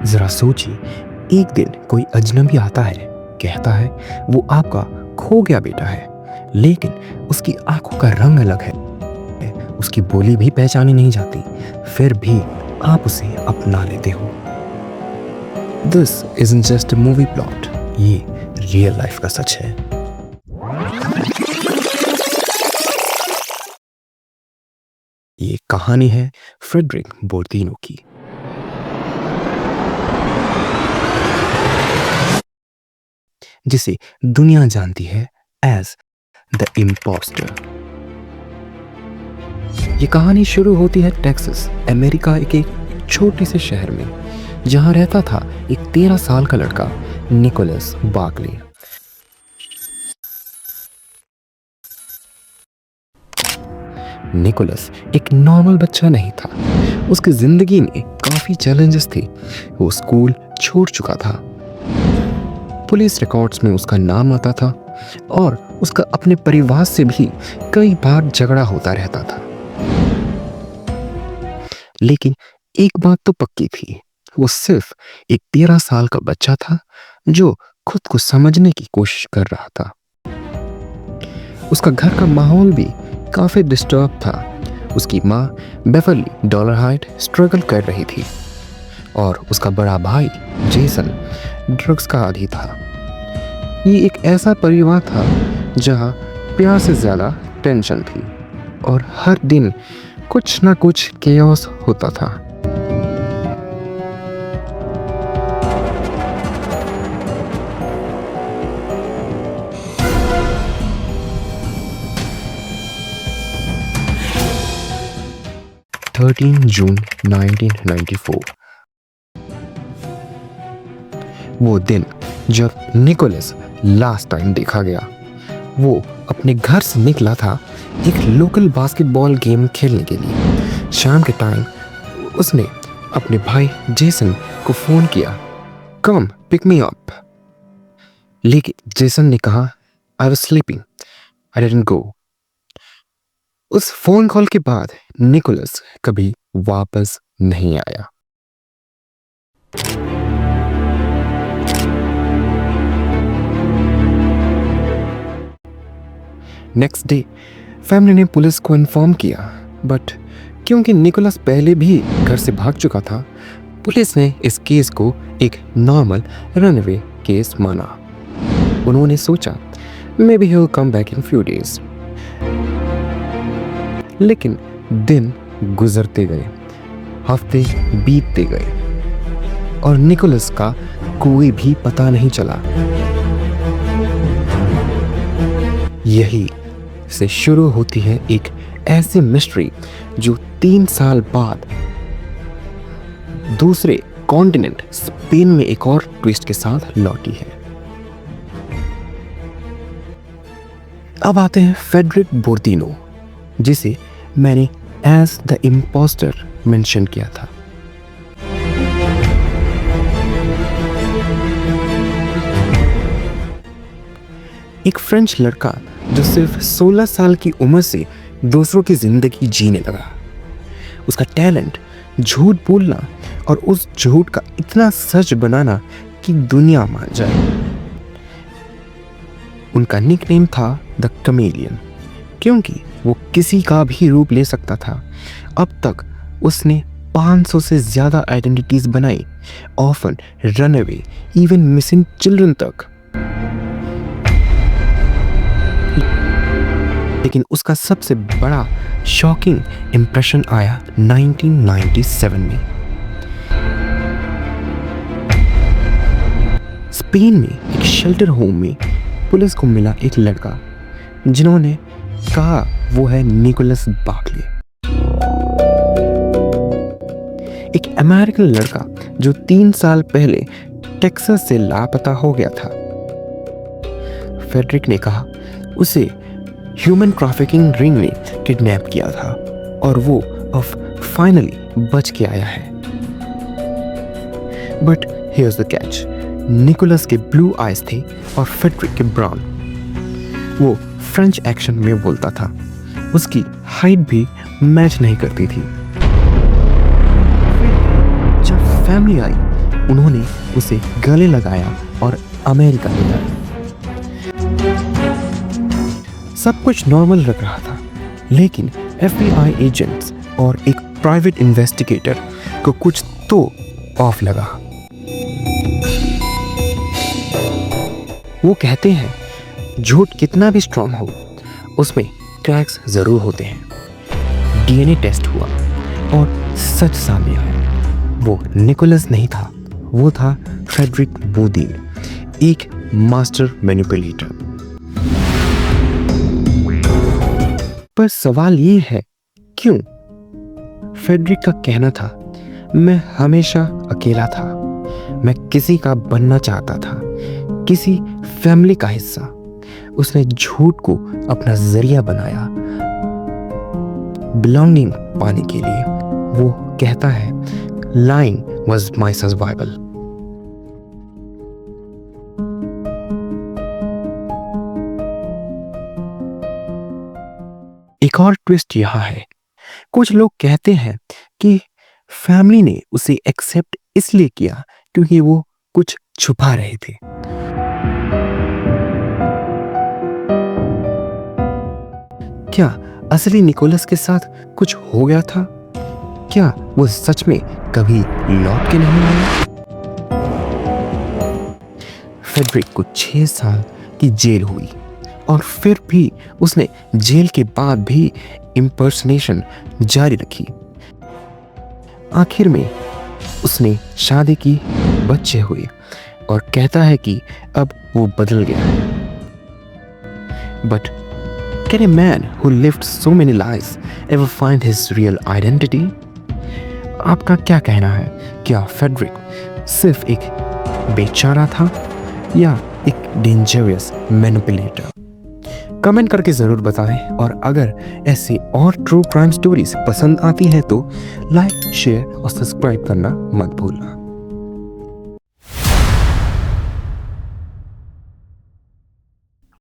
जरा सोचिए, एक दिन कोई अजनबी आता है, कहता है वो आपका खो गया बेटा है, लेकिन उसकी आंखों का रंग अलग है, उसकी बोली भी पहचानी नहीं जाती, फिर भी आप उसे अपना लेते हो। This isn't just a movie plot, ये रियल लाइफ का सच है। ये कहानी है फ्रेडरिक बोर्तिनो की, जिसे दुनिया जानती है एज द इम्पोस्टर। ये कहानी शुरू होती है टेक्सास, अमेरिका के एक छोटे से शहर में, जहां रहता था एक 13 साल का लड़का निकोलस बार्कले। निकोलस एक नॉर्मल बच्चा नहीं था। उसकी जिंदगी में काफी चैलेंजेस थे। वो स्कूल छोड़ चुका था, पुलिस रिकॉर्ड्स में उसका नाम आता था और उसका अपने परिवार से भी कई बार झगड़ा होता रहता था। लेकिन एक बात तो पक्की थी, वो सिर्फ एक 13 साल का बच्चा था जो खुद को समझने की कोशिश कर रहा था। उसका घर का माहौल भी काफी डिस्टर्ब था। उसकी माँ बेवर्ली डॉलरहाइट स्ट्रगल कर रही थी और उसका बड़ा भाई जेसन ड्रग्स का आदी था। ये एक ऐसा परिवार था जहाँ प्यार से ज्यादा टेंशन थी और हर दिन कुछ ना कुछ केओस होता था। जून 1994 वो दिन जब निकोलस लास्ट टाइम देखा गया। वो अपने घर से निकला था एक लोकल बास्केटबॉल गेम खेलने के लिए। शाम के टाइम उसने अपने भाई जेसन को फोन किया, कम पिक मी अप। लेकिन जेसन ने कहा, I was sleeping, I didn't go. उस फोन कॉल के बाद निकोलस कभी वापस नहीं आया। नेक्स्ट डे फैमिली ने पुलिस को इन्फॉर्म किया, बट क्योंकि निकोलस पहले भी घर से भाग चुका था, पुलिस ने इस केस को एक नॉर्मल रनअवे केस माना। उन्होंने सोचा may be he will come back in few days. लेकिन दिन गुजरते गए, हफ्ते बीतते गए और निकोलस का कोई भी पता नहीं चला। यही से शुरू होती है एक ऐसी मिस्ट्री जो 3 साल बाद दूसरे कॉन्टिनेंट स्पेन में एक और ट्विस्ट के साथ लौटी है। अब आते हैं फ्रेडरिक बोर्तिनो, जिसे मैंने एज द इम्पोस्टर मेंशन किया था। एक फ्रेंच लड़का जो सिर्फ 16 साल की उम्र से दूसरों की जिंदगी जीने लगा। उसका टैलेंट झूठ बोलना और उस झूठ का इतना सच बनाना कि दुनिया मान जाए। उनका निकनेम था द कमेलियन, क्योंकि वो किसी का भी रूप ले सकता था। अब तक उसने 500 से ज्यादा आइडेंटिटीज बनाई, often, runaway, even missing children तक। लेकिन उसका सबसे बड़ा शॉकिंग इंप्रेशन आया 1997 में। स्पेन में एक शेल्टर होम में पुलिस को मिला एक लड़का, जिन्होंने कहा वो है निकोलस बार्कले, एक अमेरिकन लड़का जो 3 साल पहले टेक्सास से लापता हो गया था। फ्रेडरिक ने कहा उसे ह्यूमन ट्रैफिकिंग रिंग ने किडनैप किया था और वो अब फाइनली बच के आया है। But here's the catch, Nicholas के ब्लू आइज थे और फ्रेडरिक के ब्राउन। वो फ्रेंच एक्शन में बोलता था, उसकी हाइट भी मैच नहीं करती थी। जब फैमिली आई उन्होंने उसे गले लगाया और अमेरिका ले आए। सब कुछ नॉर्मल लग रहा था, लेकिन FBI एजेंट्स और एक प्राइवेट इन्वेस्टिगेटर को कुछ तो ऑफ लगा। वो कहते हैं झूठ कितना भी स्ट्रांग हो, उसमें क्रैक्स जरूर होते हैं। DNA टेस्ट हुआ और सच सामने आया। वो निकोलस नहीं था, वो था फ्रेडरिक बोदीन, एक मास्टर मैनिपुलेटर। पर सवाल ये है, क्यों? फ्रेडरिक का कहना था, मैं हमेशा अकेला था, मैं किसी का बनना चाहता था, किसी फैमिली का हिस्सा। उसने झूठ को अपना जरिया बनाया बिलोंगिंग पाने के लिए। वो कहता है, lying was my survival। एक और ट्विस्ट यहां है, कुछ लोग कहते हैं कि फैमिली ने उसे एक्सेप्ट इसलिए किया क्योंकि वो कुछ छुपा रहे थे। क्या असली निकोलस के साथ कुछ हो गया था? क्या वो सच में कभी लौट के नहीं आया? फ्रेडरिक को 6 साल की जेल हुई और फिर भी उसने जेल के बाद भी इम्पर्सनेशन जारी रखी। आखिर में उसने शादी की, बच्चे हुए और कहता है कि अब वो बदल गया है। But can a man who lived so many lies ever find his real identity? आपका क्या कहना है? क्या फ्रेडरिक सिर्फ एक बेचारा था या एक डेंजरस मैनिपुलेटर? कमेंट करके ज़रूर बताएं, और अगर ऐसी और ट्रू क्राइम स्टोरीज पसंद आती हैं तो लाइक, शेयर और सब्सक्राइब करना मत भूलना।